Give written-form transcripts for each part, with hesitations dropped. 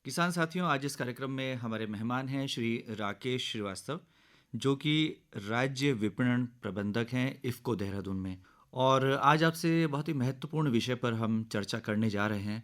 किसान साथियों, आज इस कार्यक्रम में हमारे मेहमान हैं श्री राकेश श्रीवास्तव, जो कि राज्य विपणन प्रबंधक हैं इफ़को देहरादून में। और आज आपसे बहुत ही महत्वपूर्ण विषय पर हम चर्चा करने जा रहे हैं,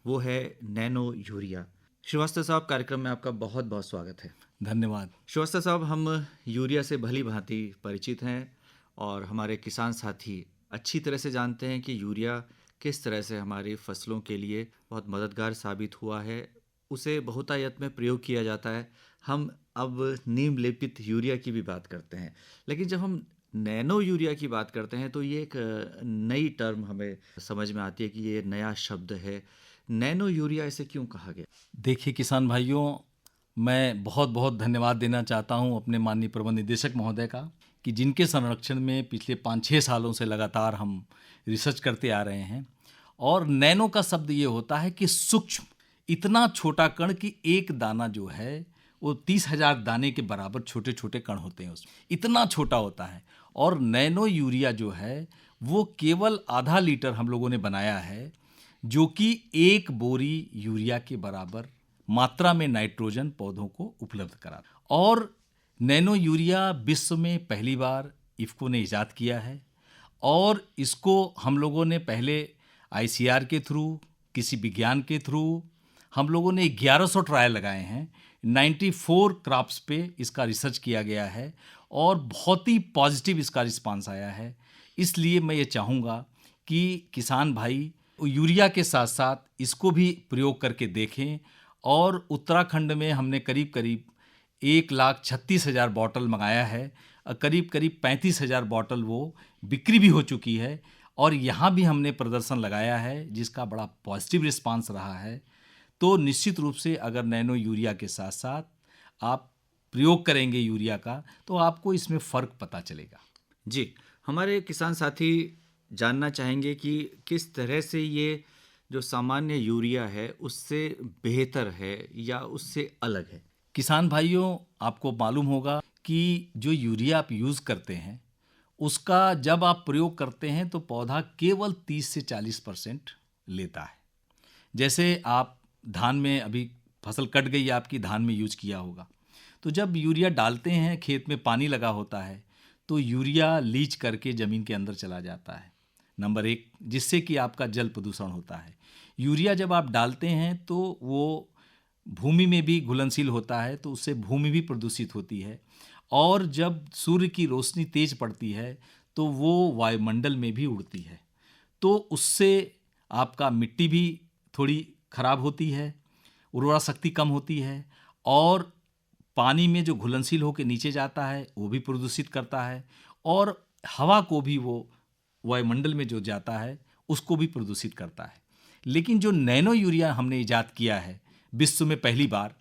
वो है नैनो यूरिया। श्रीवास्तव साहब, कार्यक्रम में आपका बहुत बहुत स्वागत है। धन्यवाद। श्रीवास्तव साहब, हम यूरिया से भली भांति परिचित हैं और हमारे किसान साथी अच्छी तरह से जानते हैं कि यूरिया किस तरह से हमारी फसलों के लिए बहुत मददगार साबित हुआ है। उसे बहुतायत में प्रयोग किया जाता है। हम अब नीम लेपित यूरिया की भी बात करते हैं, लेकिन जब हम नैनो यूरिया की बात करते हैं तो ये एक नई टर्म हमें समझ में आती है कि ये नया शब्द है। नैनो यूरिया इसे क्यों कहा गया? देखिए किसान भाइयों, मैं बहुत बहुत धन्यवाद देना चाहता हूं अपने माननीय प्रबंध निदेशक महोदय का कि जिनके संरक्षण में पिछले 5-6 सालों से लगातार हम रिसर्च करते आ रहे हैं। और नैनो का शब्द ये होता है कि सूक्ष्म, इतना छोटा कण कि एक दाना जो है वो 30,000 दाने के बराबर छोटे छोटे कण होते हैं, उसमें इतना छोटा होता है। और नैनो यूरिया जो है वो केवल आधा लीटर हम लोगों ने बनाया है, जो कि 1 बोरी यूरिया के बराबर मात्रा में नाइट्रोजन पौधों को उपलब्ध करा। और नैनो यूरिया विश्व में पहली बार इफ़को ने ईजाद किया है। और इसको हम लोगों ने पहले आईसीआर के थ्रू, किसी विज्ञान के थ्रू हम लोगों ने 1100 ट्रायल लगाए हैं। 94 क्रॉप्स पे इसका रिसर्च किया गया है और बहुत ही पॉजिटिव इसका रिस्पांस आया है। इसलिए मैं ये चाहूँगा कि किसान भाई यूरिया के साथ साथ इसको भी प्रयोग करके देखें। और उत्तराखंड में हमने करीब करीब 1,36,000 बॉटल मंगाया है। करीब करीब 35,000 बॉटल वो बिक्री भी हो चुकी है। और यहाँ भी हमने प्रदर्शन लगाया है जिसका बड़ा पॉजिटिव रिस्पांस रहा है। तो निश्चित रूप से अगर नैनो यूरिया के साथ साथ आप प्रयोग करेंगे यूरिया का, तो आपको इसमें फ़र्क पता चलेगा। जी, हमारे किसान साथी जानना चाहेंगे कि किस तरह से ये जो सामान्य यूरिया है उससे बेहतर है या उससे अलग है। किसान भाइयों, आपको मालूम होगा कि जो यूरिया आप यूज़ करते हैं उसका जब आप प्रयोग करते हैं तो पौधा केवल 30 से 40% लेता है। जैसे आप धान में अभी फसल कट गई, आपकी धान में यूज किया होगा, तो जब यूरिया डालते हैं, खेत में पानी लगा होता है, तो यूरिया लीच करके ज़मीन के अंदर चला जाता है, नंबर 1, जिससे कि आपका जल प्रदूषण होता है। यूरिया जब आप डालते हैं तो वो भूमि में भी घुलनशील होता है, तो उससे भूमि भी प्रदूषित होती है। और जब सूर्य की रोशनी तेज पड़ती है तो वो वायुमंडल में भी उड़ती है, तो उससे आपका मिट्टी भी थोड़ी खराब होती है, उर्वरा शक्ति कम होती है। और पानी में जो घुलनशील होकर नीचे जाता है वो भी प्रदूषित करता है। और हवा को भी वो वायुमंडल में जो जाता है उसको भी प्रदूषित करता है। लेकिन जो नैनो यूरिया हमने ईजाद किया है विश्व में पहली बार,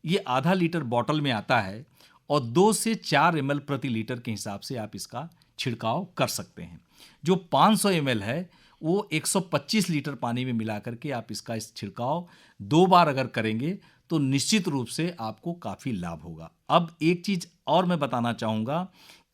ये आधा लीटर बॉटल में आता है और 2 से 4 ml प्रति लीटर के हिसाब से आप इसका छिड़काव कर सकते हैं। जो 500 ml है वो 125 लीटर पानी में मिला करके आप इसका छिड़काव 2 बार अगर करेंगे तो निश्चित रूप से आपको काफ़ी लाभ होगा। अब एक चीज़ और मैं बताना चाहूँगा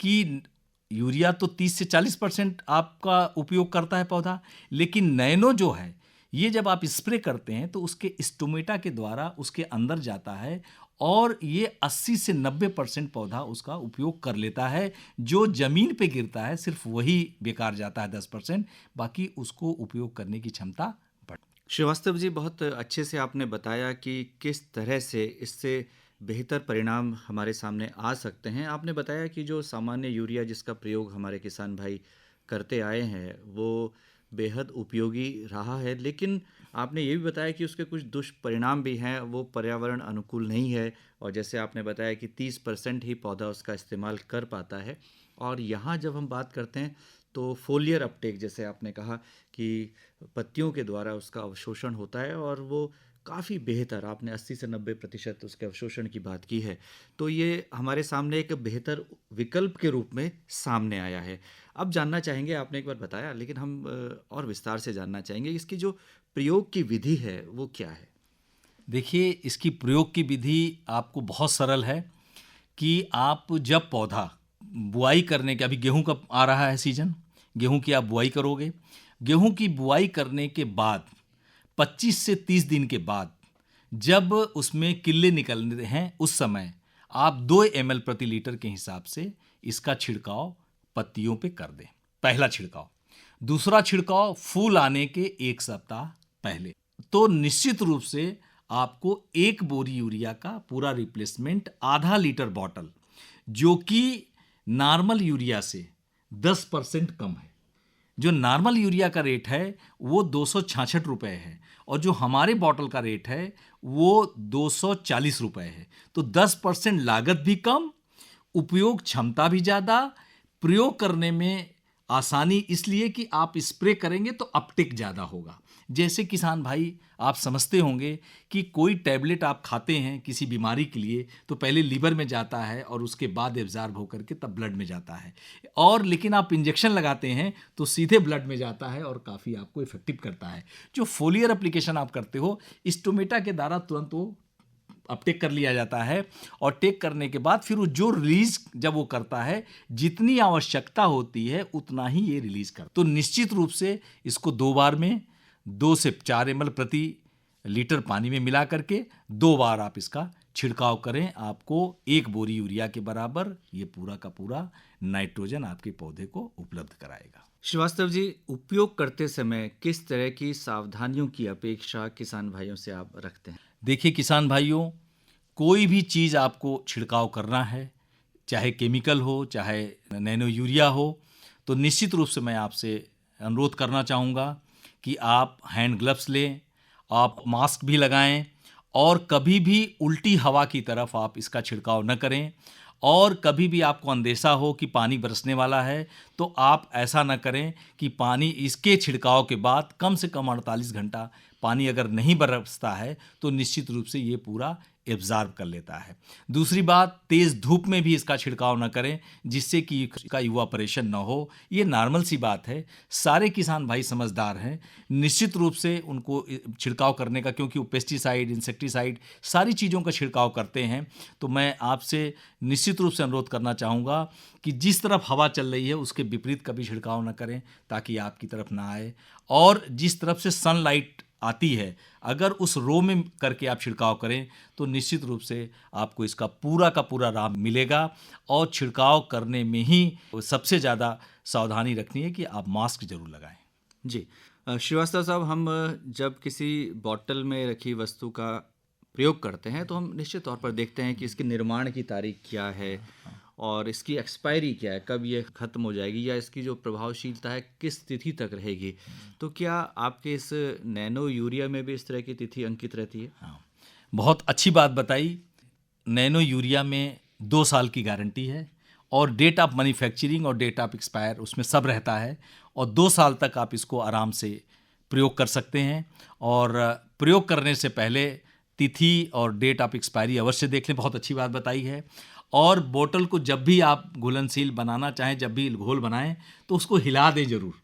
कि यूरिया तो 30 से 40% आपका उपयोग करता है पौधा, लेकिन नैनो जो है ये जब आप स्प्रे करते हैं तो उसके स्टोमेटा के द्वारा उसके अंदर जाता है और ये 80 से 90% पौधा उसका उपयोग कर लेता है। जो जमीन पे गिरता है सिर्फ वही बेकार जाता है 10%, बाकी उसको उपयोग करने की क्षमता बढ़। श्रीवास्तव जी, बहुत अच्छे से आपने बताया कि किस तरह से इससे बेहतर परिणाम हमारे सामने आ सकते हैं। आपने बताया कि जो सामान्य यूरिया जिसका प्रयोग हमारे किसान भाई करते आए हैं वो बेहद उपयोगी रहा है, लेकिन आपने ये भी बताया कि उसके कुछ दुष्परिणाम भी हैं, वो पर्यावरण अनुकूल नहीं है। और जैसे आपने बताया कि 30% ही पौधा उसका इस्तेमाल कर पाता है। और यहाँ जब हम बात करते हैं तो फोलियर अपटेक, जैसे आपने कहा कि पत्तियों के द्वारा उसका अवशोषण होता है और वो काफ़ी बेहतर, आपने 80 से 90% उसके अवशोषण की बात की है। तो ये हमारे सामने एक बेहतर विकल्प के रूप में सामने आया है। अब जानना चाहेंगे, आपने एक बार बताया लेकिन हम और विस्तार से जानना चाहेंगे इसकी जो प्रयोग की विधि है वो क्या है? देखिए, इसकी प्रयोग की विधि आपको बहुत सरल है कि आप जब पौधा बुआई करने के, अभी गेहूं का आ रहा है सीजन, गेहूं की आप बुआई करोगे, गेहूं की बुआई करने के बाद 25 से 30 दिन के बाद जब उसमें किल्ले निकलते हैं उस समय आप 2 ml प्रति लीटर के हिसाब से इसका छिड़काव पत्तियों पे कर दें, पहला छिड़काव। दूसरा छिड़काव फूल आने के 1 सप्ताह पहले। तो निश्चित रूप से आपको 1 बोरी यूरिया का पूरा रिप्लेसमेंट आधा लीटर बॉटल, जो कि नॉर्मल यूरिया से 10% कम है। जो नॉर्मल यूरिया का रेट है वो 266 रुपये है और जो हमारे बॉटल का रेट है वो 240 रुपये है। तो 10% लागत भी कम, उपयोग क्षमता भी ज़्यादा, प्रयोग करने में आसानी इसलिए कि आप स्प्रे करेंगे तो अपटेक ज़्यादा होगा। जैसे किसान भाई आप समझते होंगे कि कोई टैबलेट आप खाते हैं किसी बीमारी के लिए तो पहले लीवर में जाता है और उसके बाद एब्जॉर्ब होकर के तब ब्लड में जाता है, और लेकिन आप इंजेक्शन लगाते हैं तो सीधे ब्लड में जाता है और काफ़ी आपको इफेक्टिव करता है। जो फोलियर एप्लीकेशन आप करते हो स्टोमेटा के द्वारा तुरंत वो अपटेक कर लिया जाता है और टेक करने के बाद फिर वो जो रिलीज जब वो करता है जितनी आवश्यकता होती है उतना ही ये रिलीज करता है। तो निश्चित रूप से इसको 2 बार में 2 से 4 ml प्रति लीटर पानी में मिला करके 2 बार आप इसका छिड़काव करें। आपको 1 बोरी यूरिया के बराबर ये पूरा का पूरा नाइट्रोजन आपके पौधे को उपलब्ध कराएगा। श्रीवास्तव जी, उपयोग करते समय किस तरह की सावधानियों की अपेक्षा किसान भाइयों से आप रखते हैं? देखिए किसान भाइयों, कोई भी चीज़ आपको छिड़काव करना है, चाहे केमिकल हो चाहे नैनो यूरिया हो, तो निश्चित रूप से मैं आपसे अनुरोध करना चाहूँगा कि आप हैंड ग्लव्स लें, आप मास्क भी लगाएं और कभी भी उल्टी हवा की तरफ आप इसका छिड़काव न करें। और कभी भी आपको अंदेशा हो कि पानी बरसने वाला है तो आप ऐसा न करें कि पानी इसके छिड़काव के बाद कम से कम 48 घंटा पानी अगर नहीं बरसता है तो निश्चित रूप से ये पूरा एब्जॉर्ब कर लेता है। दूसरी बात, तेज़ धूप में भी इसका छिड़काव न करें जिससे कि इसका इवापोरेशन न हो। ये नॉर्मल सी बात है, सारे किसान भाई समझदार हैं, निश्चित रूप से उनको छिड़काव करने का, क्योंकि वो पेस्टिसाइड इंसेक्टिसाइड सारी चीज़ों का छिड़काव करते हैं। तो मैं आपसे निश्चित रूप से अनुरोध करना चाहूँगा कि जिस तरफ हवा चल रही है उसके विपरीत कभी छिड़काव न करें ताकि आपकी तरफ ना आए, और जिस तरफ से सनलाइट आती है अगर उस रो में करके आप छिड़काव करें तो निश्चित रूप से आपको इसका पूरा का पूरा लाभ मिलेगा। और छिड़काव करने में ही सबसे ज़्यादा सावधानी रखनी है कि आप मास्क जरूर लगाएं। जी श्रीवास्तव साहब, हम जब किसी बॉटल में रखी वस्तु का प्रयोग करते हैं तो हम निश्चित तौर पर देखते हैं कि इसके निर्माण की तारीख क्या है और इसकी एक्सपायरी क्या है, कब ये ख़त्म हो जाएगी या इसकी जो प्रभावशीलता है किस तिथि तक रहेगी। तो क्या आपके इस नैनो यूरिया में भी इस तरह की तिथि अंकित रहती है? हाँ, बहुत अच्छी बात बताई। नैनो यूरिया में 2 साल की गारंटी है और डेट ऑफ मैन्युफैक्चरिंग और डेट ऑफ एक्सपायर उसमें सब रहता है, और 2 साल तक आप इसको आराम से प्रयोग कर सकते हैं। और प्रयोग करने से पहले तिथि और डेट ऑफ एक्सपायरी अवश्य देख लें, बहुत अच्छी बात बताई है। और बोतल को जब भी आप घुलनशील बनाना चाहें, जब भी घोल बनाएं तो उसको हिला दें ज़रूर,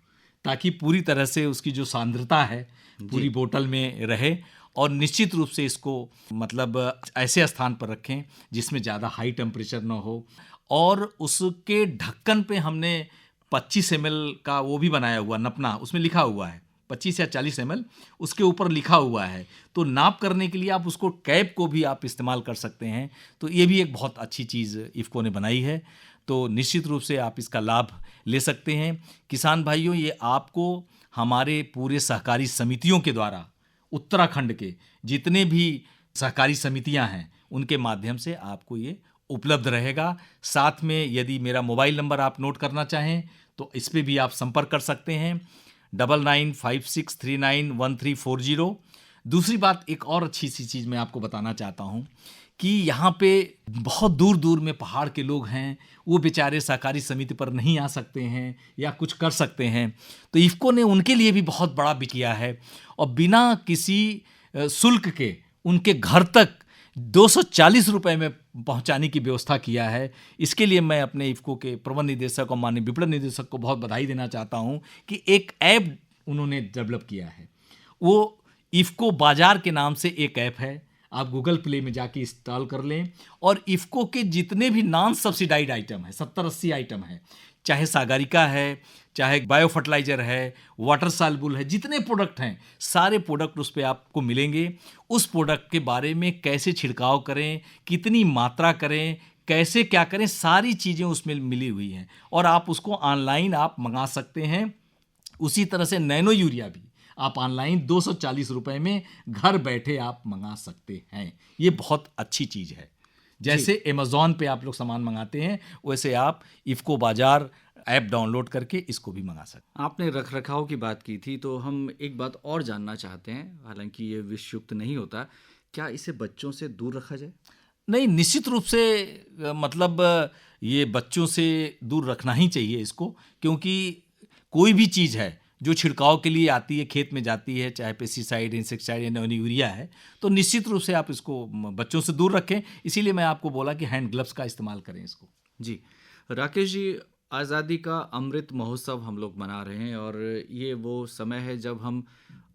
ताकि पूरी तरह से उसकी जो सांद्रता है पूरी बोतल में रहे। और निश्चित रूप से इसको मतलब ऐसे स्थान पर रखें जिसमें ज़्यादा हाई टेम्परेचर ना हो। और उसके ढक्कन पे हमने 25 ml का वो भी बनाया हुआ नपना, उसमें लिखा हुआ है 25 या 40 ml उसके ऊपर लिखा हुआ है, तो नाप करने के लिए आप उसको कैप को भी आप इस्तेमाल कर सकते हैं। तो ये भी एक बहुत अच्छी चीज़ इफ़को ने बनाई है, तो निश्चित रूप से आप इसका लाभ ले सकते हैं। किसान भाइयों, ये आपको हमारे पूरे सहकारी समितियों के द्वारा उत्तराखंड के जितने भी सहकारी समितियां हैं उनके माध्यम से आपको ये उपलब्ध रहेगा। साथ में यदि मेरा मोबाइल नंबर आप नोट करना चाहें तो इस पर भी आप संपर्क कर सकते हैं 9956391340। दूसरी बात, एक और अच्छी सी चीज़ मैं आपको बताना चाहता हूँ कि यहाँ पे बहुत दूर दूर में पहाड़ के लोग हैं, वो बेचारे सहकारी समिति पर नहीं आ सकते हैं या कुछ कर सकते हैं, तो इफ़को ने उनके लिए भी बहुत बड़ा भी किया है और बिना किसी शुल्क के उनके घर तक 240 रुपये में पहुंचाने की व्यवस्था किया है। इसके लिए मैं अपने इफ़को के प्रबंध निदेशक और माननीय विपणन निदेशक को बहुत बधाई देना चाहता हूं कि एक ऐप उन्होंने डेवलप किया है। वो इफ़को बाजार के नाम से एक ऐप है, आप गूगल प्ले में जाके इंस्टॉल कर लें और इफ़को के जितने भी नॉन सब्सिडाइड आइटम है 70-80 आइटम है, चाहे सागरिका है, चाहे बायो फर्टिलाइजर है, वाटर सॉल्युबल है, जितने प्रोडक्ट हैं सारे प्रोडक्ट उस पे आपको मिलेंगे। उस प्रोडक्ट के बारे में कैसे छिड़काव करें, कितनी मात्रा करें, कैसे क्या करें, सारी चीज़ें उसमें मिली हुई हैं और आप उसको ऑनलाइन आप मंगा सकते हैं। उसी तरह से नैनो यूरिया भी आप ऑनलाइन 240 रुपए में घर बैठे आप मंगा सकते हैं। ये बहुत अच्छी चीज़ है। जी। जैसे अमेज़न पे आप लोग सामान मंगाते हैं, वैसे आप इफ़को बाज़ार ऐप डाउनलोड करके इसको भी मंगा सकते हैं। आपने रख-रखाव की बात की थी, तो हम एक बात और जानना चाहते हैं, हालाँकि ये विषयुक्त नहीं होता, क्या इसे बच्चों से दूर रखा जाए? नहीं, निश्चित रूप से मतलब ये बच्चों से दूर रखना ही चाहिए इसको, क्योंकि कोई भी चीज़ है जो छिड़काव के लिए आती है, खेत में जाती है, चाहे पेस्टिसाइड, इंसेक्टिसाइड या नैनो यूरिया है, तो निश्चित रूप से आप इसको बच्चों से दूर रखें। इसीलिए मैं आपको बोला कि हैंड ग्लव्स का इस्तेमाल करें इसको। जी। राकेश जी, आज़ादी का अमृत महोत्सव हम लोग मना रहे हैं और ये वो समय है जब हम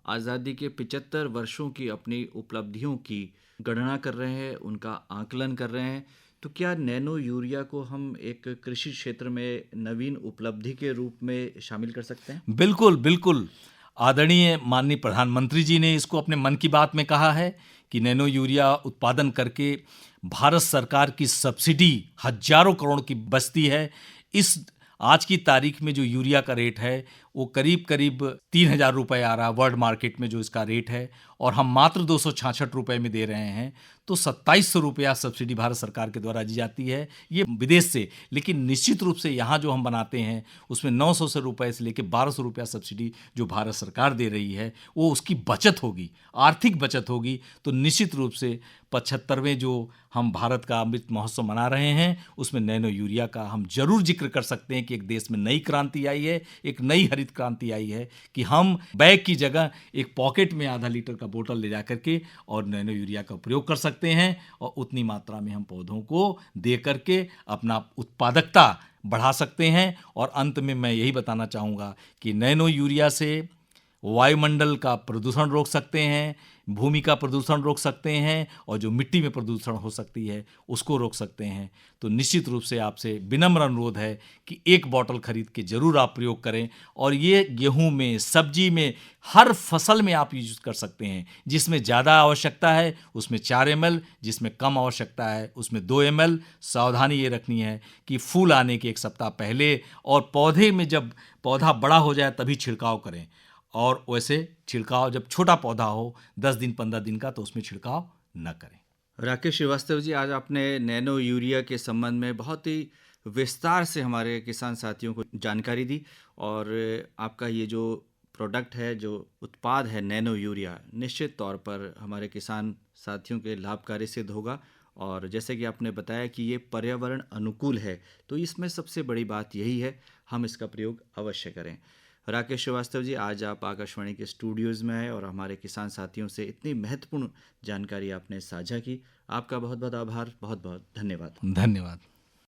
आज़ादी के 75 वर्षों की अपनी उपलब्धियों की गणना कर रहे हैं, उनका आकलन कर रहे हैं। तो क्या नैनो यूरिया को हम एक कृषि क्षेत्र में नवीन उपलब्धि के रूप में शामिल कर सकते हैं? बिल्कुल, बिल्कुल। आदरणीय माननीय प्रधानमंत्री जी ने इसको अपने मन की बात में कहा है कि नैनो यूरिया उत्पादन करके भारत सरकार की सब्सिडी हज़ारों करोड़ की बचती है। इस आज की तारीख में जो यूरिया का रेट है, वो करीब-करीब 3000 रुपए आ रहा है वर्ल्ड मार्केट में जो इसका रेट है और हम मात्र 266 रुपए में दे रहे हैं। तो 2700 रुपया सब्सिडी भारत सरकार के द्वारा दी जाती है, ये विदेश से। लेकिन निश्चित रूप से यहाँ जो हम बनाते हैं, उसमें 900 से रुपए से लेके 1200 रुपया सब्सिडी जो भारत सरकार दे रही है, वो उसकी बचत होगी, आर्थिक बचत होगी। तो निश्चित रूप से 75वें जो हम भारत का अमृत महोत्सव मना रहे हैं, उसमें नैनो यूरिया का हम ज़रूर जिक्र कर सकते हैं कि एक देश में नई क्रांति आई है, एक नई हरित क्रांति आई है कि हम बैग की जगह एक पॉकेट में आधा लीटर का बोतल ले जा करके और नैनो यूरिया का प्रयोग कर सकते हैं और उतनी मात्रा में हम पौधों को दे करके अपना उत्पादकता बढ़ा सकते हैं। और अंत में मैं यही बताना चाहूँगा कि नैनो यूरिया से वायुमंडल का प्रदूषण रोक सकते हैं, भूमि का प्रदूषण रोक सकते हैं और जो मिट्टी में प्रदूषण हो सकती है उसको रोक सकते हैं। तो निश्चित रूप से आपसे विनम्र अनुरोध है कि एक बॉटल खरीद के ज़रूर आप प्रयोग करें और ये गेहूं में, सब्जी में, हर फसल में आप यूज कर सकते हैं। जिसमें ज़्यादा आवश्यकता है उसमें 4 ml, जिसमें कम आवश्यकता है उसमें 2 ml। सावधानी ये रखनी है कि फूल आने के 1 सप्ताह पहले और पौधे में जब पौधा बड़ा हो जाए तभी छिड़काव करें। और वैसे छिड़काव जब छोटा पौधा हो 10 दिन 15 दिन का, तो उसमें छिड़काव न करें। राकेश श्रीवास्तव जी, आज आपने नैनो यूरिया के संबंध में बहुत ही विस्तार से हमारे किसान साथियों को जानकारी दी और आपका ये जो प्रोडक्ट है, जो उत्पाद है नैनो यूरिया, निश्चित तौर पर हमारे किसान साथियों के लाभकारी सिद्ध होगा। और जैसे कि आपने बताया कि ये पर्यावरण अनुकूल है, तो इसमें सबसे बड़ी बात यही है, हम इसका प्रयोग अवश्य करें। राकेश श्रीवास्तव जी, आज आप आकाशवाणी के स्टूडियोज़ में आए और हमारे किसान साथियों से इतनी महत्वपूर्ण जानकारी आपने साझा की। आपका बहुत बहुत आभार, बहुत बहुत धन्यवाद। धन्यवाद।